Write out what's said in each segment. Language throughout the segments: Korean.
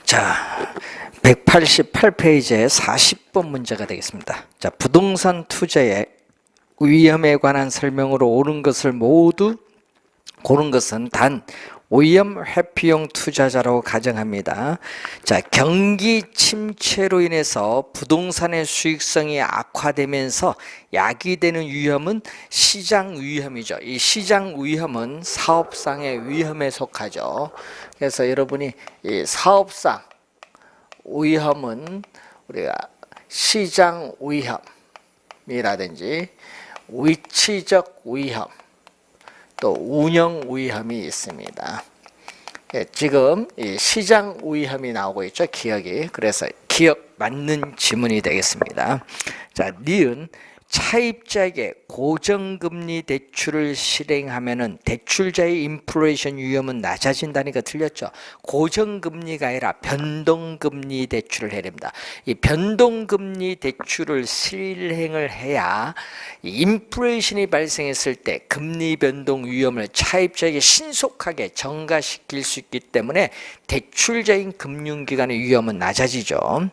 자, 188페이지의 40번 문제가 되겠습니다. 자, 부동산 투자의 위험에 관한 설명으로 옳은 것을 모두 고른 것은 단 오염 회피용 투자자라고 가정합니다. 자, 경기 침체로 인해서 부동산의 수익성이 악화되면서 야기되는 위험은 시장 위험이죠. 이 시장 위험은 사업상의 위험에 속하죠. 그래서 여러분이 이 사업상 위험은 우리가 시장 위험이라든지 위치적 위험, 또 운영 위험이 있습니다. 지금 이 시장 위험이 나오고 있죠. 기억이. 그래서 기억 맞는 지문이 되겠습니다. 자, 니은 차입자에게 고정금리 대출을 실행하면은 대출자의 인플레이션 위험은 낮아진다니까 틀렸죠. 고정금리가 아니라 변동금리 대출을 해야 됩니다. 이 변동금리 대출을 실행을 해야 인플레이션이 발생했을 때 금리 변동 위험을 차입자에게 신속하게 전가시킬 수 있기 때문에 대출자인 금융기관의 위험은 낮아지죠.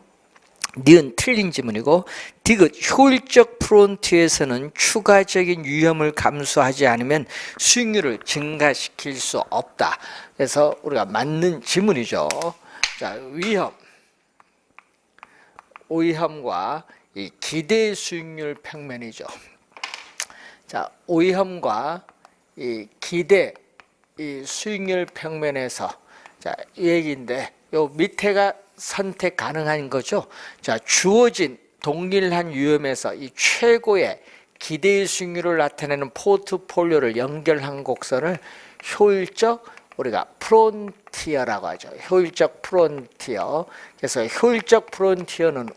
니은 틀린 지문이고, 디귿 효율적 프론트에서는 추가적인 위험을 감수하지 않으면 수익률을 증가시킬 수 없다. 그래서 우리가 맞는 지문이죠. 자, 위험과 이 기대 수익률 평면이죠. 자, 위험과 이 기대 이 수익률 평면에서 자, 이 얘기인데 요 밑에가 선택 가능한 거죠. 자, 주어진 동일한 위험에서 이 최고의 기대의 수익률을 나타내는 포트폴리오를 연결한 곡선을 효율적 우리가 프론티어라고 하죠. 효율적 프론티어. 그래서 효율적 프론티어는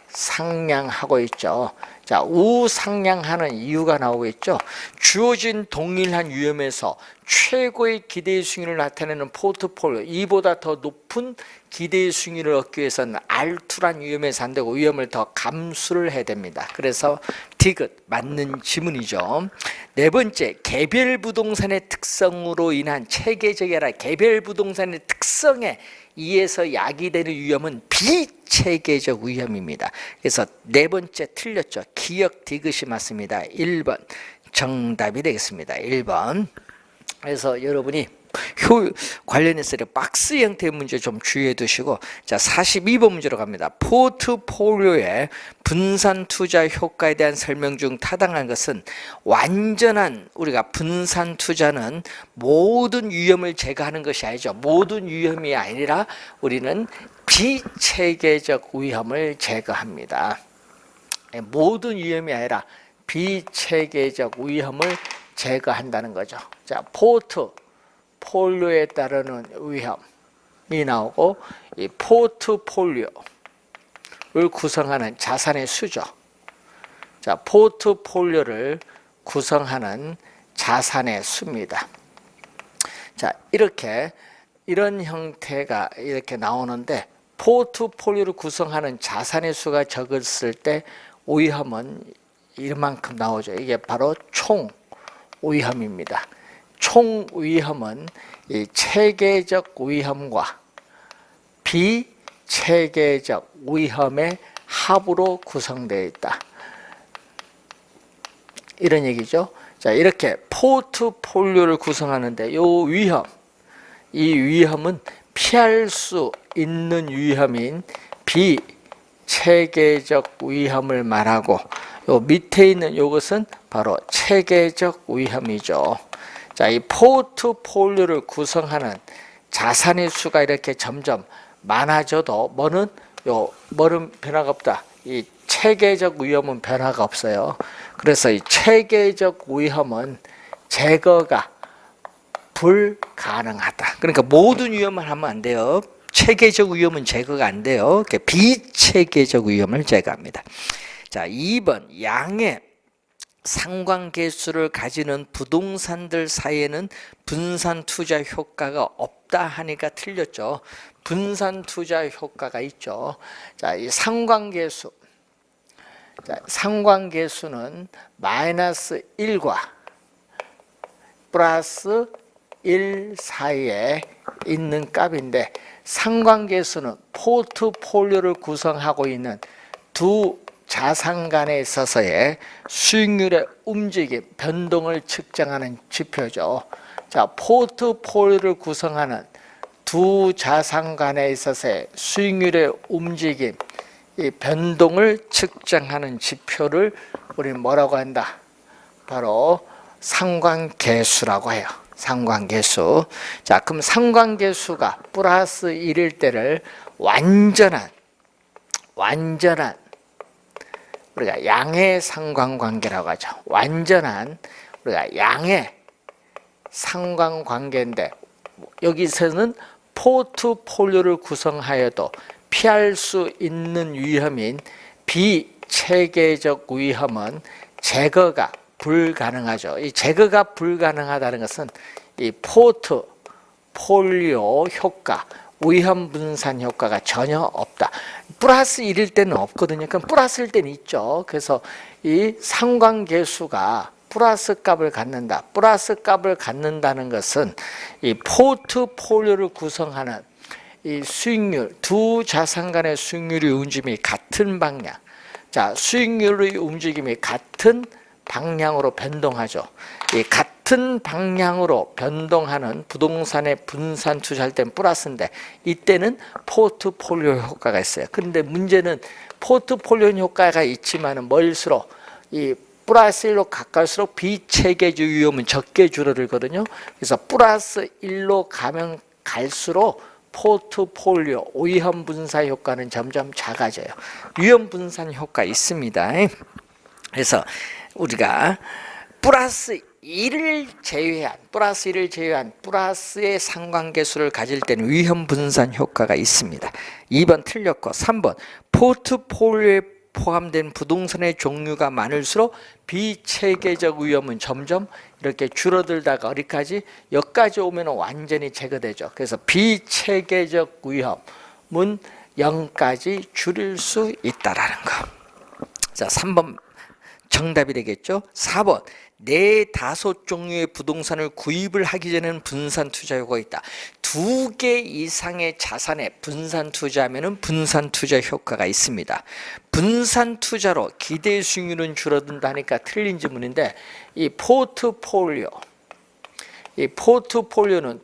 우상향하고 있죠. 자, 우상향하는 이유가 나오고 있죠. 주어진 동일한 위험에서 최고의 기대의 수익률을 나타내는 포트폴리오, 이보다 더 높은 기대의 수익률을 얻기 위해서는 R2란 위험에서 안 되고 위험을 더 감수를 해야 됩니다. 그래서 디귿 맞는 지문이죠. 네 번째, 개별 부동산의 특성으로 인한 체계적이 아니라 개별 부동산의 특성에 의해서 야기되는 위험은 비체계적 위험입니다. 그래서 네 번째 틀렸죠. 기억 디귿이 맞습니다. 1번 정답이 되겠습니다. 1번. 그래서 여러분이 관련해서 박스 형태의 문제 좀 주의해 두시고, 자, 42번 문제로 갑니다. 포트폴리오의 분산 투자 효과에 대한 설명 중 타당한 것은 완전한 우리가 분산 투자는 모든 위험을 제거하는 것이 아니죠. 모든 위험이 아니라 우리는 비체계적 위험을 제거합니다. 모든 위험이 아니라 비체계적 위험을 제거한다는 거죠. 자, 포트폴리오에 따르는 위험이 나오고, 이 포트폴리오를 구성하는 자산의 수죠. 자, 포트폴리오를 구성하는 자산의 수입니다. 자, 이런 형태가 이렇게 나오는데, 포트폴리오를 구성하는 자산의 수가 적었을 때 위험은 이만큼 나오죠. 이게 바로 총 위험입니다. 총 위험은 이 체계적 위험과 비체계적 위험의 합으로 구성되어 있다. 이런 얘기죠. 자, 이렇게 포트폴리오를 구성하는데 이 위험은 피할 수 있는 위험인 비체계적 위험을 말하고, 요 밑에 있는 이것은 바로 체계적 위험이죠. 자, 이 포트폴리오를 구성하는 자산의 수가 이렇게 점점 많아져도 뭐는 변화가 없다. 이 체계적 위험은 변화가 없어요. 그래서 이 체계적 위험은 제거가 불가능하다. 그러니까 모든 위험을 하면 안 돼요. 체계적 위험은 제거가 안 돼요. 비체계적 위험을 제거합니다. 자, 2번 양의 상관계수를 가지는 부동산들 사이에는 분산 투자 효과가 없다 하니까 틀렸죠. 분산 투자 효과가 있죠. 자, 이 상관계수. 자, 상관계수는 마이너스 1과 플러스 1 사이에 있는 값인데, 상관계수는 포트폴리오를 구성하고 있는 두 자산 간에 있어서의 수익률의 움직임, 변동을 측정하는 지표죠. 자, 포트폴리오를 구성하는 두 자산 간에 있어서의 수익률의 움직임, 이 변동을 측정하는 지표를 우리 뭐라고 한다? 바로 상관계수라고 해요. 상관계수. 자, 그럼 상관계수가 플러스 1일 때를 완전한 우리가 양의 상관관계라고 하죠. 완전한 우리가 양의 상관관계인데 여기서는 포트폴리오를 구성하여도 피할 수 있는 위험인 비체계적 위험은 제거가 불가능하죠. 이 제거가 불가능하다는 것은 이 포트폴리오 효과, 위험 분산 효과가 전혀 없다. 플러스 1일 때는 없거든요. 그럼 플러스일 때는 있죠. 그래서 이 상관계수가 플러스 값을 갖는다. 플러스 값을 갖는다는 것은 이 포트폴리오를 구성하는 이 수익률, 두 자산 간의 수익률의 움직임이 같은 방향. 자, 수익률의 움직임이 같은 방향으로 변동하죠. 이 같은 방향으로 변동하는 부동산의 분산 투자할 때는 플러스인데 이때는 포트폴리오 효과가 있어요. 그런데 문제는 포트폴리오 효과가 있지만은 멀수록 이 플러스 1로 가까울수록 비체계적 위험은 적게 줄어들거든요. 그래서 플러스 1로 가면 갈수록 포트폴리오 위험 분산 효과는 점점 작아져요. 위험 분산 효과 있습니다. 그래서 우리가 플러스 1을 제외한 플러스의 상관계수를 가질 때는 위험 분산 효과가 있습니다. 2번 틀렸고 3번 포트폴리오에 포함된 부동산의 종류가 많을수록 비체계적 위험은 점점 이렇게 줄어들다가 어디까지? 여기까지 오면 완전히 제거되죠. 그래서 비체계적 위험은 0까지 줄일 수 있다라는 거. 자, 3번 정답이 되겠죠. 4번 4-5 종류의 부동산을 구입을 하기 전에는 분산 투자 효과가 있다. 2개 이상의 자산에 분산 투자하면 분산 투자 효과가 있습니다. 분산 투자로 기대 수익률은 줄어든다니까 틀린 질문인데 이 포트폴리오는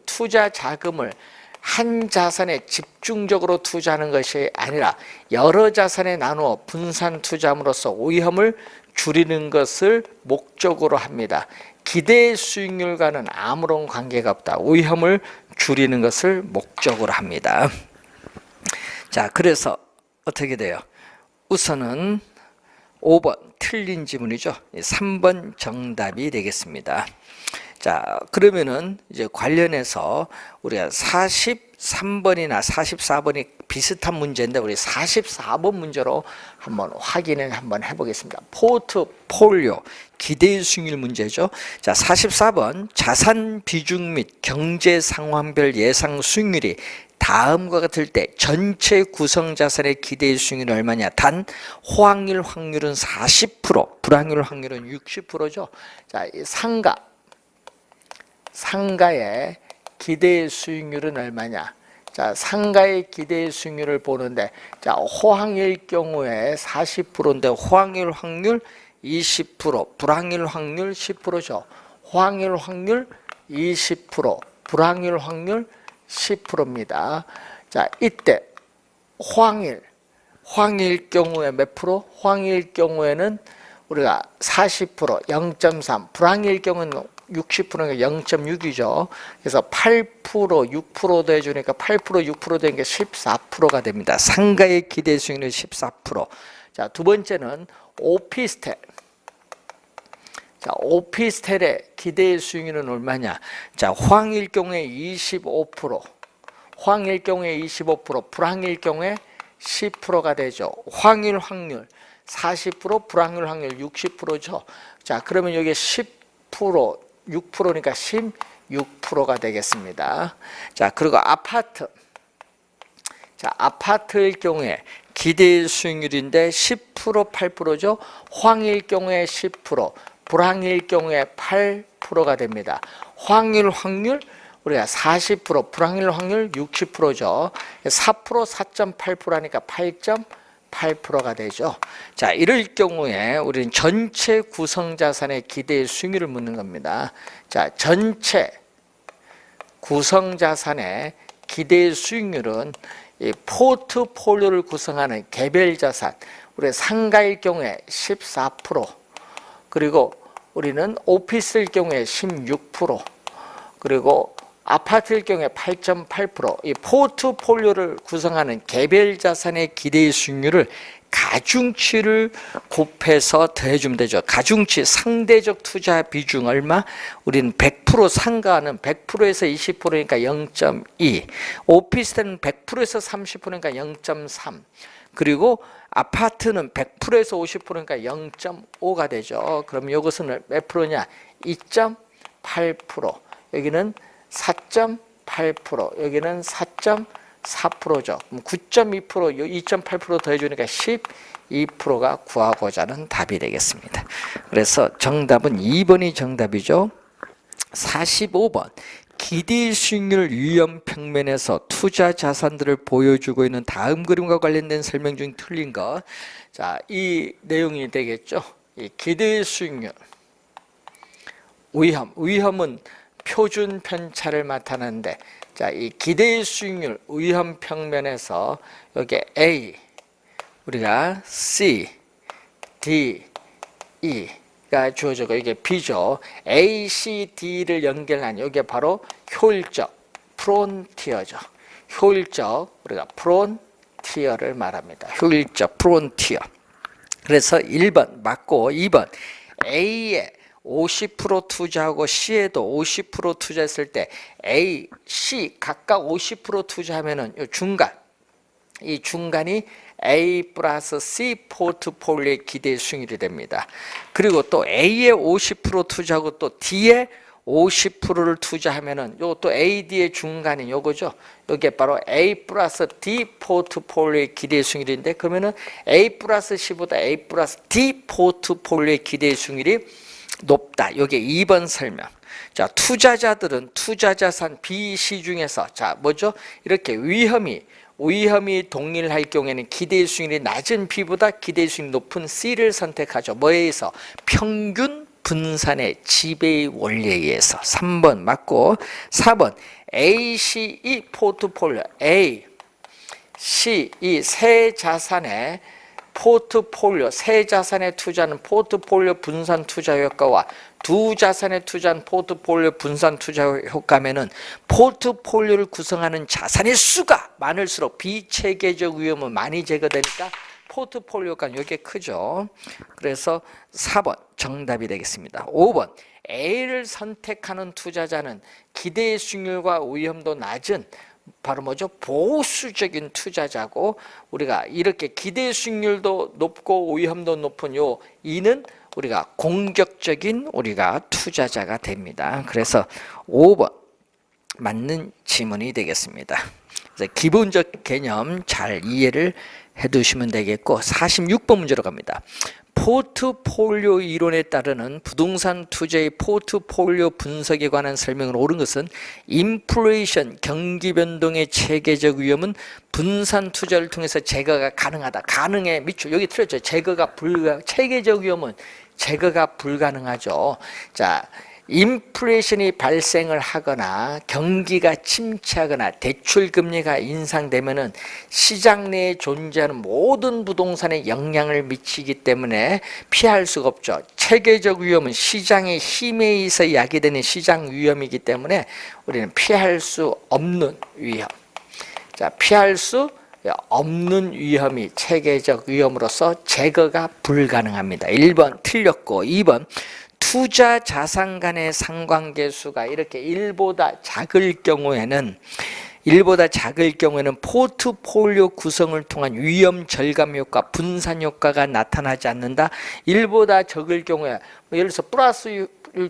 투자 자금을 한 자산에 집중적으로 투자하는 것이 아니라 여러 자산에 나누어 분산 투자함으로써 위험을 줄이는 것을 목적으로 합니다. 기대 수익률과는 아무런 관계가 없다. 위험을 줄이는 것을 목적으로 합니다. 자, 그래서 어떻게 돼요? 우선은 5번 틀린 지문이죠. 3번 정답이 되겠습니다. 자, 그러면은 이제 관련해서 우리가 43번이나 44번이 비슷한 문제인데 우리 44번 문제로 한번 확인을 한번 해보겠습니다. 포트폴리오 기대 수익률 문제죠. 자, 44번 자산 비중 및 경제 상황별 예상 수익률이 다음과 같을 때 전체 구성 자산의 기대 수익률이 얼마냐? 단 호황일 확률은 40%, 불황일 확률은 60%죠. 자, 이 상가의 기대 수익률은 얼마냐? 자, 상가의 기대 수익률을 보는데, 자, 호황일 경우에 40%인데 호황일 확률 20%, 불황일 확률 10%죠. 호황일 확률 20%, 불황일 확률 10%입니다. 자, 이때 호황일 경우에 몇 프로? 호황일 경우에는 우리가 40%, 0.3, 불황일 경우는 60%가 0.6이죠. 그래서 8%, 6% 더해주니까 8%, 6% 되는 게 14%가 됩니다. 상가의 기대 수익률 14%. 자, 두 번째는 오피스텔. 자, 오피스텔의 기대 수익률은 얼마냐? 자, 호황일 경우에 25%, 호황일 경우에 25%, 불황일 경우에 10%가 되죠. 호황일 확률 40%, 불황일 확률 60%죠. 자, 그러면 여기 10%, 6%니까 16%가 되겠습니다. 자, 그리고 아파트. 자, 아파트일 경우에 기대 수익률인데 10%, 8%죠. 호황일 경우에 10%, 불황일 경우에 8%가 됩니다. 호황일 확률 우리가 40% 불확률 확률 60%죠. 4% 4.8%니까 8.8%가 되죠. 자, 이럴 경우에 우리는 전체 구성 자산의 기대 수익률을 묻는 겁니다. 자, 전체 구성 자산의 기대 수익률은 이 포트폴리오를 구성하는 개별 자산, 우리 상가일 경우에 14%, 그리고 우리는 오피스일 경우에 16%, 그리고 아파트일 경우에 8.8%, 이 포트폴리오를 구성하는 개별 자산의 기대 수익률을 가중치를 곱해서 더해주면 되죠. 가중치 상대적 투자 비중 얼마? 우리는 100% 상가는 100%에서 20%니까 0.2, 오피스텔은 100%에서 30%니까 0.3, 그리고 아파트는 100%에서 50%니까 0.5가 되죠. 그럼 이것은 몇 프로냐? 2.8%, 여기는 4.8%, 여기는 4.4%죠. 그럼 9.2%, 2.8% 더해주니까 12%가 구하고자 하는 답이 되겠습니다. 그래서 정답은 2번이 정답이죠. 45번. 기대 수익률 위험 평면에서 투자 자산들을 보여주고 있는 다음 그림과 관련된 설명 중 틀린 것. 자, 이 내용이 되겠죠. 이 기대 수익률 위험은 표준 편차를 나타내는데, 자, 이 기대 수익률 위험 평면에서 여기 A, 우리가 C, D, E가 주어지고 이게 B죠. A, C, D를 연결한 이게 바로 효율적 프론티어죠. 효율적, 우리가 프론티어를 말합니다. 효율적 프론티어. 그래서 1번 맞고 2번 A에 50% 투자하고 C에도 50% 투자했을 때 A, C 각각 50% 투자하면은 이 중간이 A 플러스 C 포트폴리오의 기대 수익률이 됩니다. 그리고 또 A에 50% 투자하고 또 D에 50%를 투자하면은 요것도 A, D의 중간인 요거죠. 이게 바로 A 플러스 D 포트폴리오의 기대 수익률인데, 그러면은 A 플러스 C보다 A 플러스 D 포트폴리오의 기대 수익률이 높다. 이게 2번 설명. 자, 투자자들은 투자자산 B, C 중에서 자, 뭐죠? 이렇게 위험이 동일할 경우에는 기대 수익률이 낮은 B보다 기대 수익률이 높은 C를 선택하죠. 뭐에 의해서? 평균 분산의 지배의 원리에 의해서. 3번 맞고 4번 A, C, E 포트폴리오 A, C, E 세 자산의 포트폴리오, 세 자산에 투자하는 포트폴리오 분산 투자 효과와 두 자산에 투자한 포트폴리오 분산 투자 효과면은 포트폴리오를 구성하는 자산의 수가 많을수록 비체계적 위험은 많이 제거되니까 포트폴리오가 이게 크죠. 그래서 4번 정답이 되겠습니다. 5번 A를 선택하는 투자자는 기대 수익률과 위험도 낮은 바로 뭐죠? 보수적인 투자자고, 우리가 이렇게 기대 수익률도 높고 위험도 높은 요 E는 우리가 공격적인 우리가 투자자가 됩니다. 그래서 5번 맞는 지문이 되겠습니다. 그래서 기본적 개념 잘 이해를 해 두시면 되겠고, 46번 문제로 갑니다. 포트폴리오 이론에 따르는 부동산 투자의 포트폴리오 분석에 관한 설명을 옳은 것은 인플레이션 경기 변동의 체계적 위험은 분산 투자를 통해서 제거가 가능하다. 가능에 미쳐. 여기 틀렸죠. 체계적 위험은 제거가 불가능하죠. 자, 인플레이션이 발생을 하거나 경기가 침체하거나 대출 금리가 인상되면은 시장 내에 존재하는 모든 부동산에 영향을 미치기 때문에 피할 수가 없죠. 체계적 위험은 시장의 힘에 의해서 야기되는 시장 위험이기 때문에 우리는 피할 수 없는 위험. 자, 피할 수 없는 위험이 체계적 위험으로서 제거가 불가능합니다. 1번 틀렸고, 2번 투자 자산 간의 상관계수가 이렇게 1보다 작을 경우에는 포트폴리오 구성을 통한 위험 절감 효과, 분산 효과가 나타나지 않는다. 1보다 적을 경우에 예를 들어서 플러스일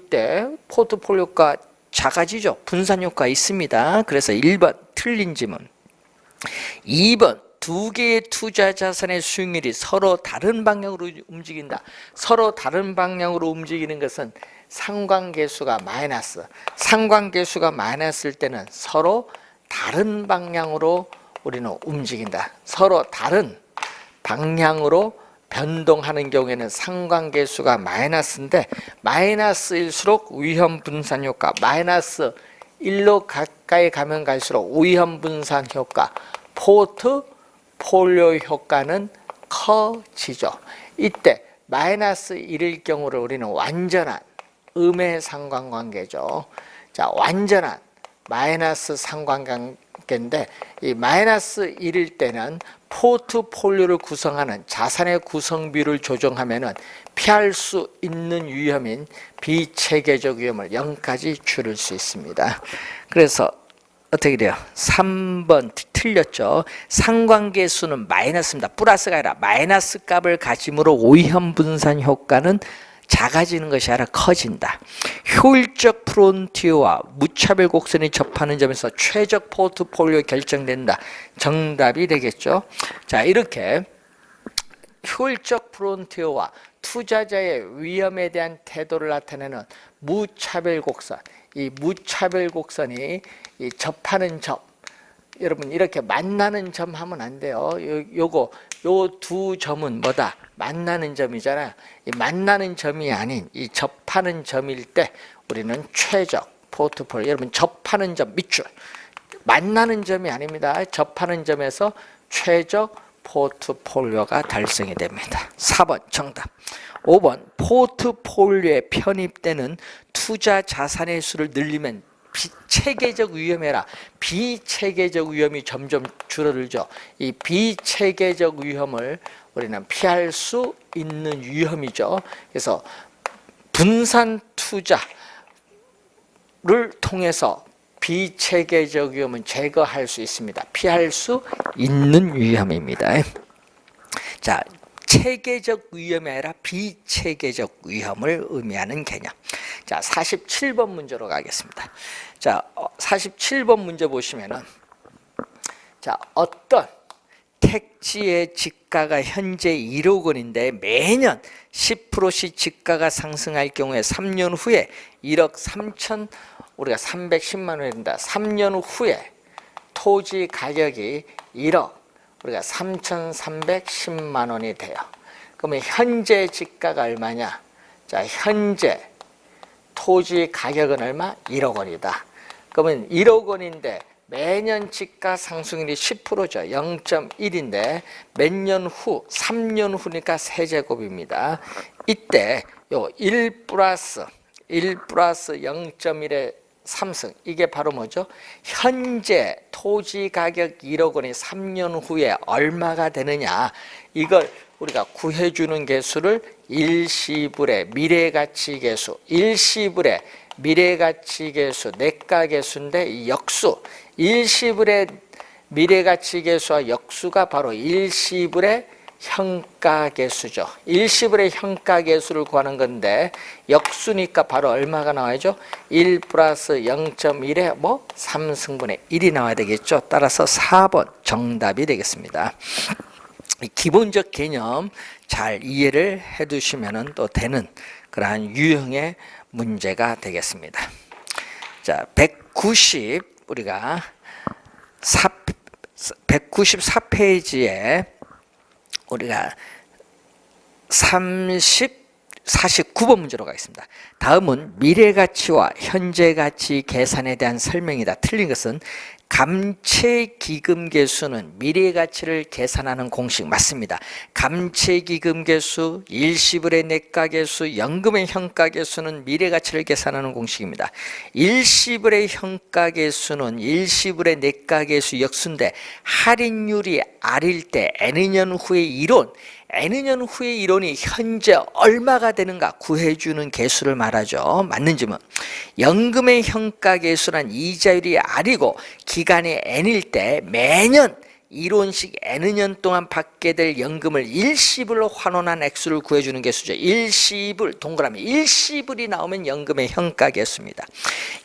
때 포트폴리오가 작아지죠. 분산 효과 있습니다. 그래서 1번 틀린 지문. 2번 두 개의 투자 자산의 수익률이 서로 다른 방향으로 움직인다. 서로 다른 방향으로 움직이는 것은 상관계수가 마이너스. 상관계수가 마이너스일 때는 서로 다른 방향으로 우리는 움직인다. 서로 다른 방향으로 변동하는 경우에는 상관계수가 마이너스인데, 마이너스일수록 위험 분산 효과, 마이너스 1로 가까이 가면 갈수록 위험 분산 효과, 포트폴리오 효과는 커지죠. 이때 마이너스 1일 경우를 우리는 완전한 음의 상관관계죠. 자, 완전한 마이너스 상관관계인데, 이 마이너스 1일 때는 포트폴리오를 구성하는 자산의 구성비를 조정하면은 피할 수 있는 위험인 비체계적 위험을 0까지 줄일 수 있습니다. 그래서 어떻게 돼요? 3번 틀렸죠. 상관계수는 마이너스입니다. 플러스가 아니라 마이너스 값을 가짐으로 위험 분산 효과는 작아지는 것이 아니라 커진다. 효율적 프론티어와 무차별 곡선이 접하는 점에서 최적 포트폴리오 결정된다. 정답이 되겠죠. 자, 이렇게 효율적 프론티어와 투자자의 위험에 대한 태도를 나타내는 무차별 곡선, 이 무차별 곡선이 이 접하는 점, 여러분 이렇게 만나는 점 하면 안 돼요. 요 두 점은 뭐다? 만나는 점이잖아요. 이 만나는 점이 아닌 이 접하는 점일 때 우리는 최적 포트폴리오, 여러분 접하는 점 밑줄, 만나는 점이 아닙니다. 접하는 점에서 최적 포트폴리오가 달성이 됩니다. 4번 정답. 5번 포트폴리오에 편입되는 투자 자산의 수를 늘리면 비체계적 위험이라 비체계적 위험이 점점 줄어들죠. 이 비체계적 위험을 우리는 피할 수 있는 위험이죠. 그래서 분산 투자를 통해서 비체계적 위험은 제거할 수 있습니다. 피할 수 있는 위험입니다. 자, 체계적 위험이 아니라 비체계적 위험을 의미하는 개념. 자, 47번 문제로 가겠습니다. 자, 47번 문제 보시면은, 자, 어떤 택지의 지가가 현재 1억 원인데 매년 10%씩 지가가 상승할 경우에 3년 후에 1억 3천, 우리가 310만 원이 된다. 3년 후에 토지 가격이 1억, 우리가 3,310만 원이 돼요. 그러면 현재 지가가 얼마냐? 자, 현재 토지 가격은 얼마? 1억 원이다. 그러면 1억 원인데 매년 지가 상승률이 10%죠. 0.1인데 몇 년 후? 3년 후니까 세제곱입니다. 이때 요 1 플러스 0.1의 삼승, 이게 바로 뭐죠? 현재 토지 가격 1억 원이 3년 후에 얼마가 되느냐, 이걸 우리가 구해주는 개수를 일시불의 미래가치계수, 일시불의 미래가치계수, 내가계수인데 이 역수, 일시불의 미래가치계수와 역수가 바로 일시불의 현가계수죠. 일시불의 현가계수를 구하는 건데 역수니까 바로 얼마가 나와야죠? 1 플러스 0.1의 3승분의 1이 나와야 되겠죠. 따라서 4번 정답이 되겠습니다. 기본적 개념 잘 이해를 해 두시면 또 되는 그러한 유형의 문제가 되겠습니다. 자, 190 우리가 194페이지에 우리가 49번 문제로 가겠습니다. 다음은 미래가치와 현재가치 계산에 대한 설명이다. 틀린 것은 감채기금계수는 미래가치를 계산하는 공식 맞습니다. 감채기금계수, 일시불의 내가계수, 연금의 현가계수는 미래가치를 계산하는 공식입니다. 일시불의 현가계수는 일시불의 내가계수 역수인데 할인율이 R일 때 N년 후의 이론, N년 후의 이론이 현재 얼마가 되는가 구해주는 계수를 말하죠. 맞는지는 연금의 현가계수란 이자율이 R이고 기간이 N일 때 매년 이론식 N은 년 동안 받게 될 연금을 일시불로 환원한 액수를 구해주는 개수죠. 일시불, 동그라미 일시불이 나오면 연금의 현가계수입니다.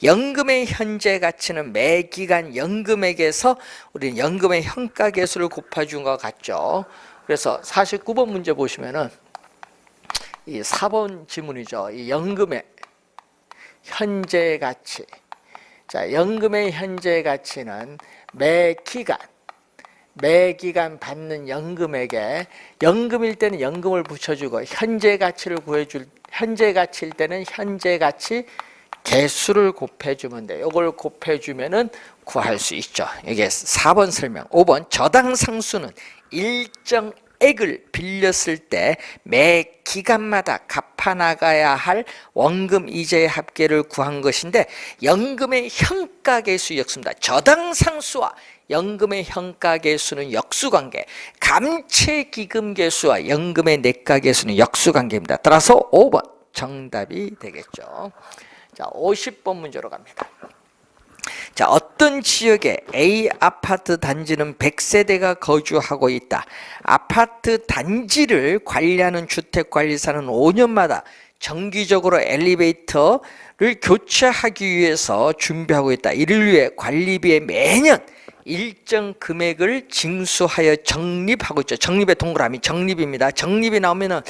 연금의 현재 가치는 매 기간 연금액에서 우리는 연금의 현가계수를 곱해준 것 같죠. 그래서 49번 문제 보시면은 이 4번 지문이죠. 이 연금의 현재 가치. 자, 연금의 현재 가치는 매 기간 받는 연금액에 연금일 때는 연금을 붙여주고 현재 가치를 구해줄 현재 가치일 때는 현재 가치 개수를 곱해주면 돼. 이걸 곱해주면은 구할 수 있죠. 이게 4번 설명. 5번 저당 상수는 일정 액을 빌렸을 때 매 기간마다 갚아나가야 할 원금 이자의 합계를 구한 것인데 연금의 현가계수 역수입니다. 저당상수와 연금의 현가계수는 역수관계, 감채기금계수와 연금의 내가계수는 역수관계입니다. 따라서 5번 정답이 되겠죠. 자, 50번 문제로 갑니다. 자, 어떤 지역에 A 아파트 단지는 100세대가 거주하고 있다. 아파트 단지를 관리하는 주택관리사는 5년마다 정기적으로 엘리베이터를 교체하기 위해서 준비하고 있다. 이를 위해 관리비에 매년 일정 금액을 징수하여 적립하고 있죠. 적립의 동그라미 적립입니다. 적립이 나오면은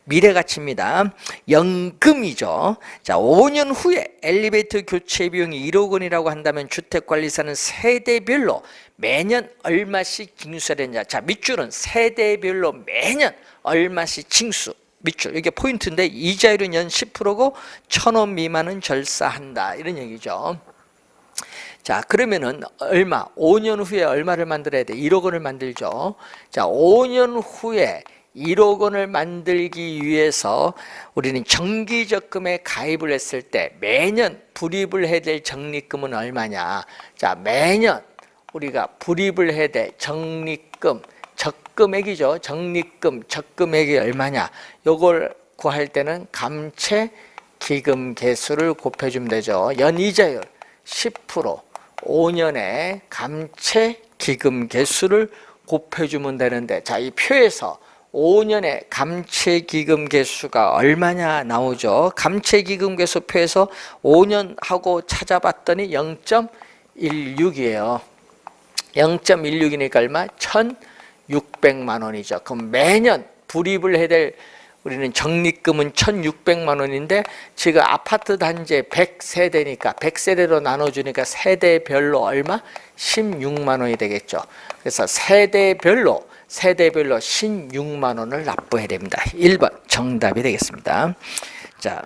미래가치입니다. 연금이죠. 자, 5년 후에 엘리베이터 교체 비용이 1억 원이라고 한다면 주택관리사는 세대별로 매년 얼마씩 징수해야 되냐. 자, 밑줄은 세대별로 매년 얼마씩 징수. 밑줄 이게 포인트인데 이자율은 연 10%고 1,000원 미만은 절사한다 이런 얘기죠. 자, 그러면은 얼마? 5년 후에 얼마를 만들어야 돼? 1억 원을 만들죠. 자, 5년 후에 1억 원을 만들기 위해서 우리는 정기적금에 가입을 했을 때 매년 불입을 해야 될 적립금은 얼마냐? 자, 매년 우리가 불입을 해야 될 적립금, 적금액이죠. 적립금, 적금액이 얼마냐? 요걸 구할 때는 감채 기금 개수를 곱해주면 되죠. 연이자율 10%, 5년에 감채 기금 개수를 곱해주면 되는데, 자, 이 표에서 5년에 감채 기금 개수가 얼마냐 나오죠. 감채 기금 개수 표에서 5년 하고 찾아봤더니 0.16이에요. 0.16이니까 얼마? 1,600만 원이죠. 그럼 매년 불입을 해야 될 우리는 적립금은 1,600만 원인데 지금 아파트 단지에 100세대니까 100세대로 나눠주니까 세대별로 얼마? 16만 원이 되겠죠. 그래서 세대별로 16만 원을 납부해야 됩니다. 1번 정답이 되겠습니다. 자,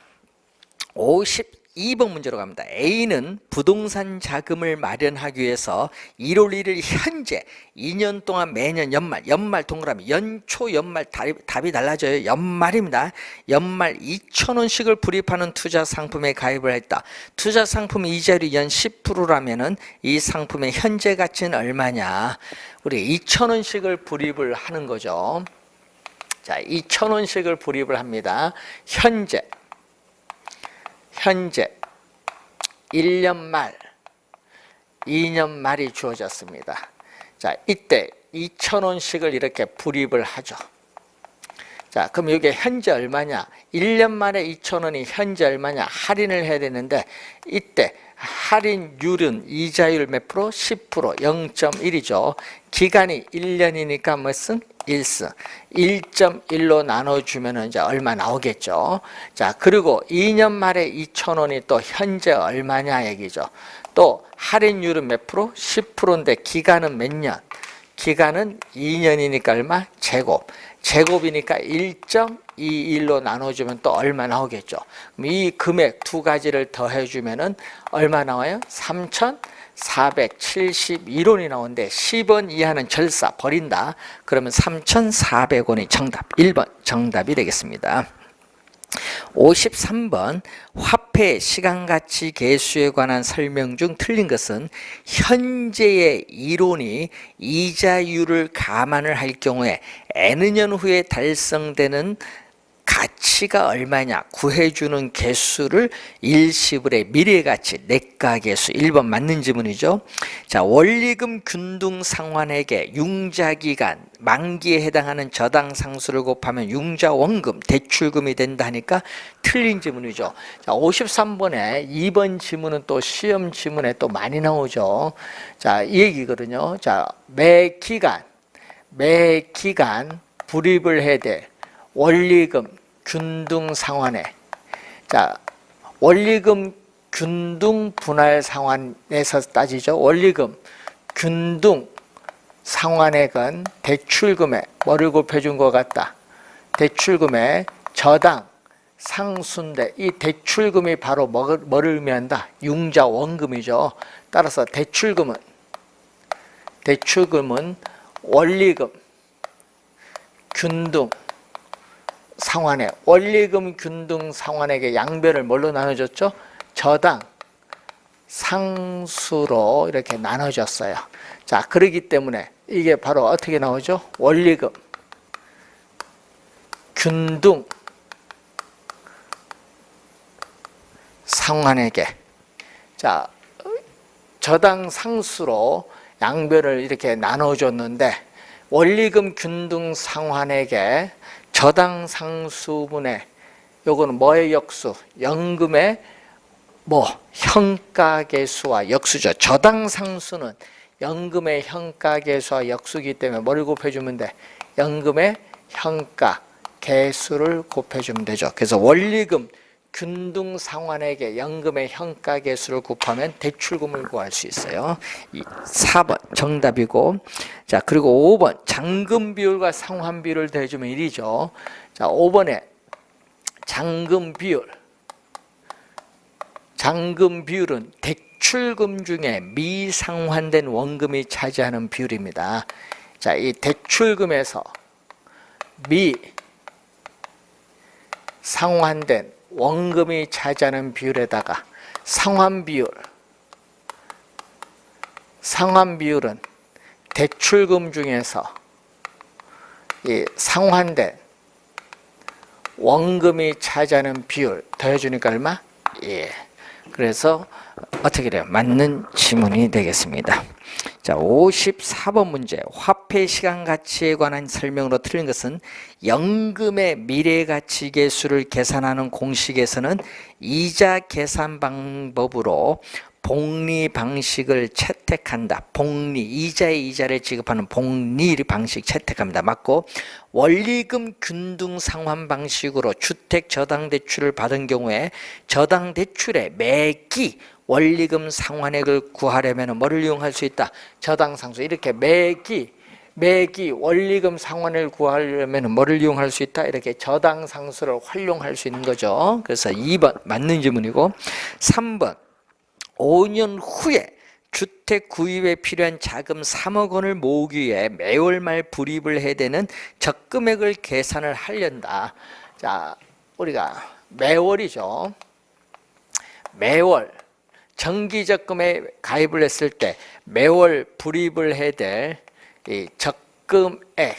52번 문제로 갑니다. A는 부동산 자금을 마련하기 위해서 1월 1일 현재 2년 동안 매년 연말 동그라미 연초 연말 답이 달라져요. 연말입니다. 연말 2,000원씩을 불입하는 투자 상품에 가입을 했다. 투자 상품 이자율이 연 10%라면은 이 상품의 현재 가치는 얼마냐? 우리 2,000원씩을 불입을 하는 거죠. 자, 2,000원씩을 불입을 합니다. 현재 1년 말, 2년 말이 주어졌습니다. 자, 이때 2,000원씩을 이렇게 불입을 하죠. 자, 그럼 이게 현재 얼마냐? 1년 만에 2,000원이 현재 얼마냐? 할인을 해야 되는데 이때 할인율은 이자율 몇 프로? 10%, 0.1이죠. 기간이 1년이니까 무슨? 1승. 1.1로 나눠주면 이제 얼마 나오겠죠. 자, 그리고 2년 말에 2,000원이 또 현재 얼마냐 얘기죠. 또 할인율은 몇 프로? 10%인데 기간은 몇 년? 기간은 2년이니까 얼마? 제곱. 제곱이니까 1.21로 나눠주면 또 얼마 나오겠죠. 그럼 이 금액 두 가지를 더해주면은 얼마 나와요? 3,471원이 나오는데 10원 이하는 절사 버린다. 그러면 3,400원이 정답. 1번 정답이 되겠습니다. 53번 화폐 시간가치 계수에 관한 설명 중 틀린 것은 현재의 이론이 이자율을 감안을 할 경우에 N년 후에 달성되는 가치 가치가 얼마냐 구해주는 개수를 일시불의 미래가치 내가계수 1번 맞는 지문이죠. 자, 원리금 균등 상환액의 융자기간 만기에 해당하는 저당상수를 곱하면 융자원금 대출금이 된다 하니까 틀린 지문이죠. 자, 53번에 2번 지문은 또 시험 지문에 또 많이 나오죠. 자, 이 얘기거든요. 자, 매 기간 불입을 해야 돼. 원리금 균등 상환액. 자, 원리금 균등 분할 상환에서 따지죠. 원리금 균등 상환액은 대출금에 뭐를 곱해준 것 같다. 대출금에 저당 상수인데 이 대출금이 바로 뭐를 의미한다. 융자 원금이죠. 따라서 대출금은 원리금 균등 상환액, 원리금 균등 상환액의 양변을 뭘로 나눠줬죠? 저당 상수로 이렇게 나눠졌어요. 자, 그렇기 때문에 이게 바로 어떻게 나오죠? 원리금 균등 상환액에 자, 저당 상수로 양변을 이렇게 나눠줬는데 원리금 균등 상환액에 저당 상수분의 요거는 뭐의 역수? 연금의 현가계수와 역수죠. 저당 상수는 연금의 현가계수와 역수이기 때문에 뭐를 곱해주면 돼? 연금의 현가계수를 곱해주면 되죠. 그래서 원리금 균등 상환액에 연금의 현가계수를 곱하면 대출금을 구할 수 있어요. 4번 정답이고, 자, 그리고 5번 잔금 비율과 상환 비율을 더해주면 1이죠. 자, 5번에 잔금 비율은 대출금 중에 미상환된 원금이 차지하는 비율입니다. 자, 이 대출금에서 미상환된 원금이 차지하는 비율에다가 상환 비율은 대출금 중에서 이 상환된 원금이 차지하는 비율 더해주니까 얼마? 예. 그래서 어떻게 돼요? 맞는 지문이 되겠습니다. 자, 54번 문제. 화폐 시간 가치에 관한 설명으로 틀린 것은 연금의 미래 가치 계수를 계산하는 공식에서는 이자 계산 방법으로 복리 방식을 채택한다. 이자의 이자를 지급하는 복리 방식 채택합니다. 맞고, 원리금 균등 상환 방식으로 주택 저당 대출을 받은 경우에 저당 대출의 매기 원리금 상환액을 구하려면 뭐를 이용할 수 있다? 저당 상수. 이렇게 매기 원리금 상환을 구하려면 뭐를 이용할 수 있다? 이렇게 저당 상수를 활용할 수 있는 거죠. 그래서 2번 맞는 질문이고, 3번 5년 후에 주택 구입에 필요한 자금 3억 원을 모으기 위해 매월 말 불입을 해야 되는 적금액을 계산을 하련다. 자, 우리가 매월이죠. 매월 정기적금에 가입을 했을 때 매월 불입을 해야 될 이 적금액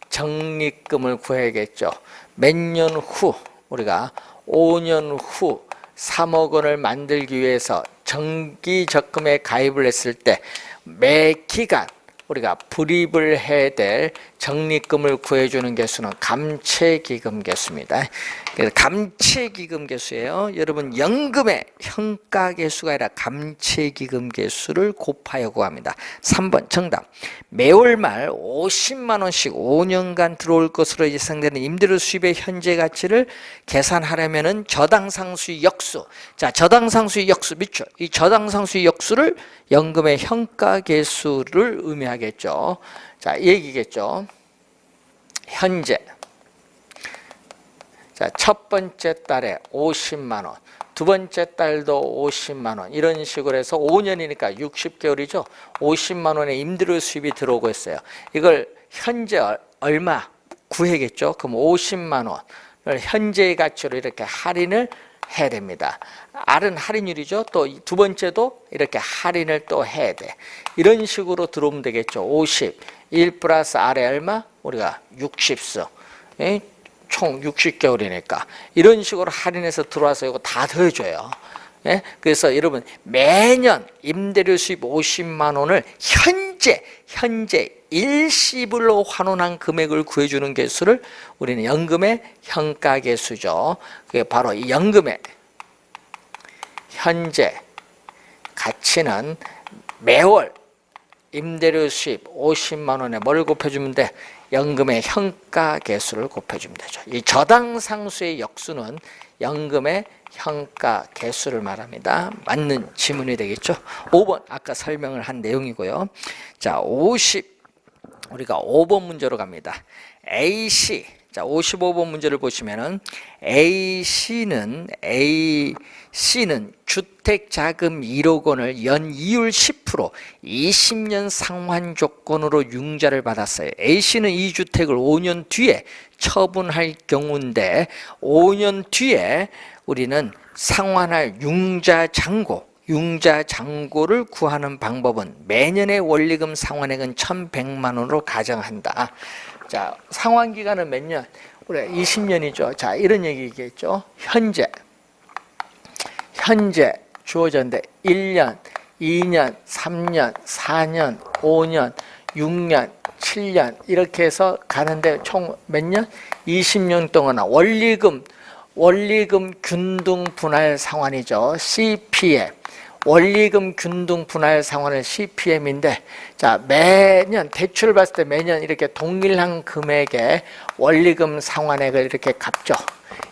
적립금을 구해야겠죠. 몇 년 후, 우리가 5년 후 3억 원을 만들기 위해서 정기적금에 가입을 했을 때 매 기간 우리가 불입을 해야 될 적립금을 구해주는 개수는 감채기금 개수입니다. 그래서 감채기금 개수예요. 여러분, 연금의 현가 개수가 아니라 감채기금 개수를 곱하여 구합니다. 3번 정답. 매월 말 50만 원씩 5년간 들어올 것으로 예상되는 임대료 수입의 현재 가치를 계산하려면은 저당상수의 역수. 자, 저당상수의 역수 밑줄. 이 저당상수의 역수를 연금의 현가 개수를 의미하겠죠. 자, 이 얘기겠죠. 현재. 자, 첫 번째 달에 50만 원, 두 번째 달도 50만 원, 이런 식으로 해서 5년이니까 60개월이죠. 50만 원의 임대료 수입이 들어오고 있어요. 이걸 현재 얼마 구해야겠죠. 그럼 50만 원을 현재의 가치로 이렇게 할인을 해야 됩니다. R은 할인율이죠. 또 두 번째도 이렇게 할인을 또 해야 돼. 이런 식으로 들어오면 되겠죠. 50, 1 플러스 R에 얼마? 우리가 60수. 총 60개월이니까 이런 식으로 할인해서 들어와서 이거 다 더해줘요. 예? 그래서 여러분 매년 임대료 수입 50만 원을 현재 일시불로 환원한 금액을 구해주는 개수를 우리는 연금의 현가 개수죠. 그게 바로 이 연금의 현재 가치는 매월 임대료 수입 50만 원에 뭘 곱해주면 돼? 연금의 현가 개수를 곱해주면 되죠. 이 저당 상수의 역수는 연금의 현가 개수를 말합니다. 맞는 지문이 되겠죠. 5번 아까 설명을 한 내용이고요. 자, 우리가 5번 문제로 갑니다. A씨, 자 55번 문제를 보시면은 A씨는 주택자금 1억 원을 연 이율 10% 20년 상환 조건으로 융자를 받았어요. A씨는 이 주택을 5년 뒤에 처분할 경우인데 5년 뒤에 우리는 상환할 융자 잔고를 구하는 방법은 매년의 원리금 상환액은 1,100만 원으로 가정한다. 자, 상환 기간은 몇 년? 우리 20년이죠. 자, 이런 얘기겠죠. 현재 주어졌는데 1년, 2년, 3년, 4년, 5년, 6년, 7년 이렇게 해서 가는데 총 몇 년? 20년 동안 원리금 균등 분할 상환이죠. CPM. 원리금 균등 분할 상환은 CPM인데, 자, 매년, 대출을 받을 때 매년 이렇게 동일한 금액의 원리금 상환액을 이렇게 갚죠.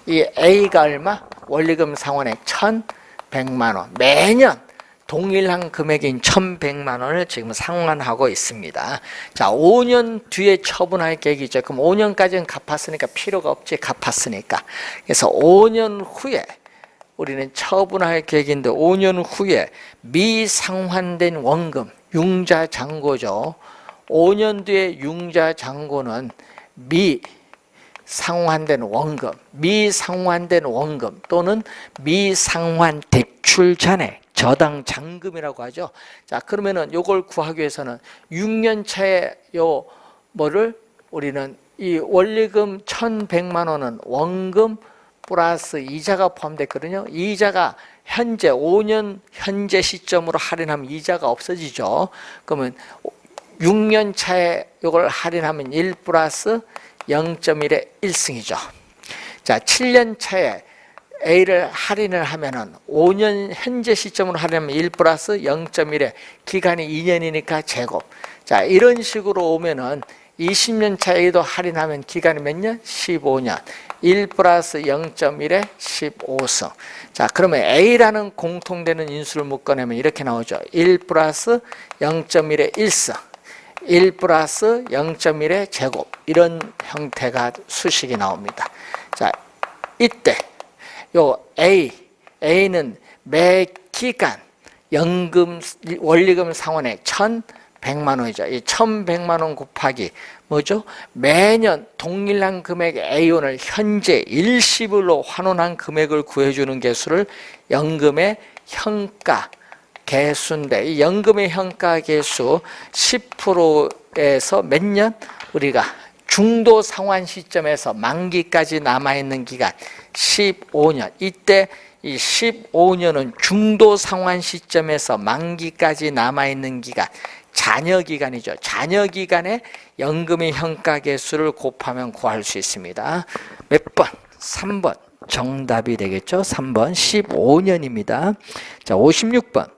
이 A가 얼마? 원리금 상환액 1,100만 원. 매년 동일한 금액인 1,100만 원을 지금 상환하고 있습니다. 자, 5년 뒤에 처분할 계획이죠. 그럼 5년까지는 갚았으니까 필요가 없지, 갚았으니까. 그래서 5년 후에 우리는 처분할 계획인데 5년 후에 미상환된 원금, 융자 잔고죠. 5년 뒤에 융자 잔고는 미상환된 원금 또는 미상환 대출 잔액, 저당 잔금이라고 하죠. 자, 그러면은 요걸 구하기 위해서는 6년 차에 우리는 이 원리금 1,100만 원은 원금 플러스 이자가 포함됐거든요. 이자가 현재 5년 현재 시점으로 할인하면 이자가 없어지죠. 그러면 6년 차에 이걸 할인하면 1 플러스 0.1의 1승이죠. 자, 7년 차에 A를 할인을 하면은 5년 현재 시점으로 할인하면 1 플러스 0.1의 기간이 2년이니까 제곱. 자, 이런 식으로 오면은 20년 차에도 할인하면 기간이 몇 년? 15년. 1 플러스 0.1의 15승. 자, 그러면 A라는 공통되는 인수를 묶어내면 이렇게 나오죠. 1 플러스 0.1의 1승. 1 플러스 0.1의 제곱. 이런 형태가 수식이 나옵니다. 자, 이때 요 A는 매 기간 원리금 상환액 1,100만 원이죠. 이 1,100만 원 곱하기 뭐죠? 매년 동일한 금액의 A원을 현재 일시불로 환원한 금액을 구해주는 개수를 연금의 현가 개수인데, 이 연금의 현가 개수 10%에서 몇 년? 우리가 중도 상환 시점에서 만기까지 남아있는 기간 15년. 이때 이 15년은 중도 상환 시점에서 만기까지 남아있는 기간, 잔여 기간이죠. 잔여 기간에 연금의 현가 개수를 곱하면 구할 수 있습니다. 몇 번? 3번 정답이 되겠죠. 3번 15년입니다. 자, 56번.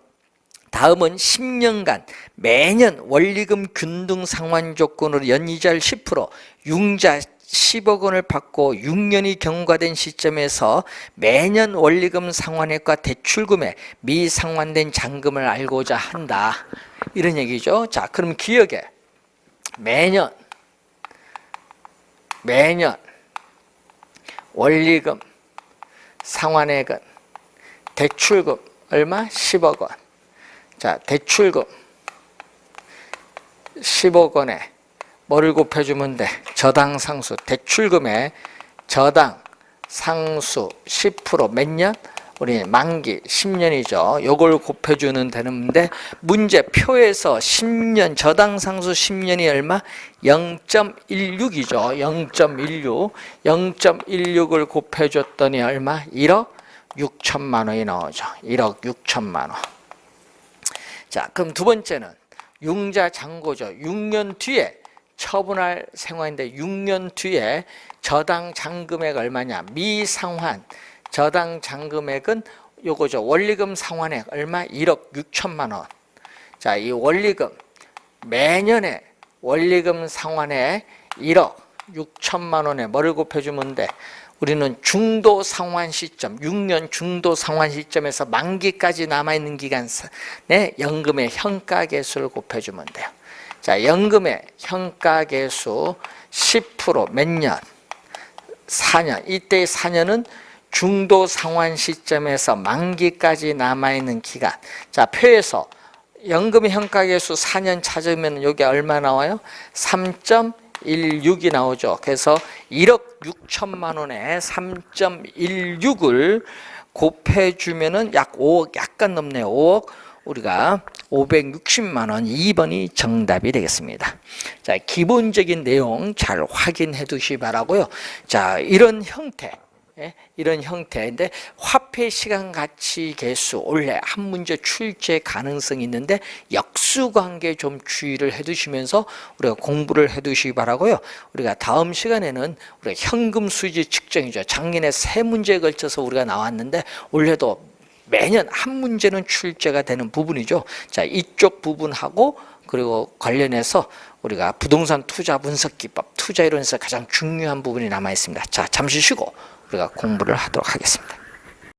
다음은 10년간 매년 원리금 균등 상환 조건으로 연이자를 10%, 융자 10억 원을 받고 6년이 경과된 시점에서 매년 원리금 상환액과 대출금에 미상환된 잔금을 알고자 한다. 이런 얘기죠. 자, 그럼 기억에 매년 원리금 상환액은 대출금 얼마? 10억 원. 자, 대출금 10억 원에 뭐를 곱해주면 돼? 저당 상수. 대출금의 저당 상수 10% 몇 년? 우리 만기 10년이죠. 요걸 곱해주는 되는데 문제표에서 10년 저당상수 10년이 얼마? 0.16이죠. 0.16. 0.16을 곱해줬더니 얼마? 1억 6천만 원이 나오죠. 1억 6천만 원. 자, 그럼 두 번째는 융자장고죠. 6년 뒤에 처분할 생활인데 6년 뒤에 저당 잔금액 얼마냐? 미상환 저당 잔금액은 요거죠. 원리금 상환액 얼마? 1억 6천만 원. 자, 이 원리금 매년에 원리금 상환액 1억 6천만 원에 뭐를 곱해주면 돼? 우리는 중도 상환 시점, 6년 중도 상환 시점에서 만기까지 남아있는 기간에 연금의 현가계수를 곱해주면 돼요. 자, 연금의 현가계수 10% 몇 년? 4년. 이때의 4년은 중도 상환 시점에서 만기까지 남아있는 기간. 자, 표에서 연금의 현가계수 4년 찾으면 여기 얼마 나와요? 3.16이 나오죠. 그래서 1억 6천만 원에 3.16을 곱해주면은 약 5억, 약간 넘네요. 5억, 우리가 560만 원, 2번이 정답이 되겠습니다. 자, 기본적인 내용 잘 확인해 두시기 바라고요. 자, 이런 형태. 이런 형태인데 화폐 시간 가치 계수 원래 한 문제 출제 가능성이 있는데 역수관계 좀 주의를 해두시면서 우리가 공부를 해두시기 바라고요. 우리가 다음 시간에는 우리가 현금 수지 측정이죠. 작년에 3문제에 걸쳐서 우리가 나왔는데 올해도 매년 한 문제는 출제가 되는 부분이죠. 자, 이쪽 부분하고 그리고 관련해서 우리가 부동산 투자 분석 기법, 투자 이론에서 가장 중요한 부분이 남아 있습니다. 자, 잠시 쉬고 우리가 공부를 하도록 하겠습니다.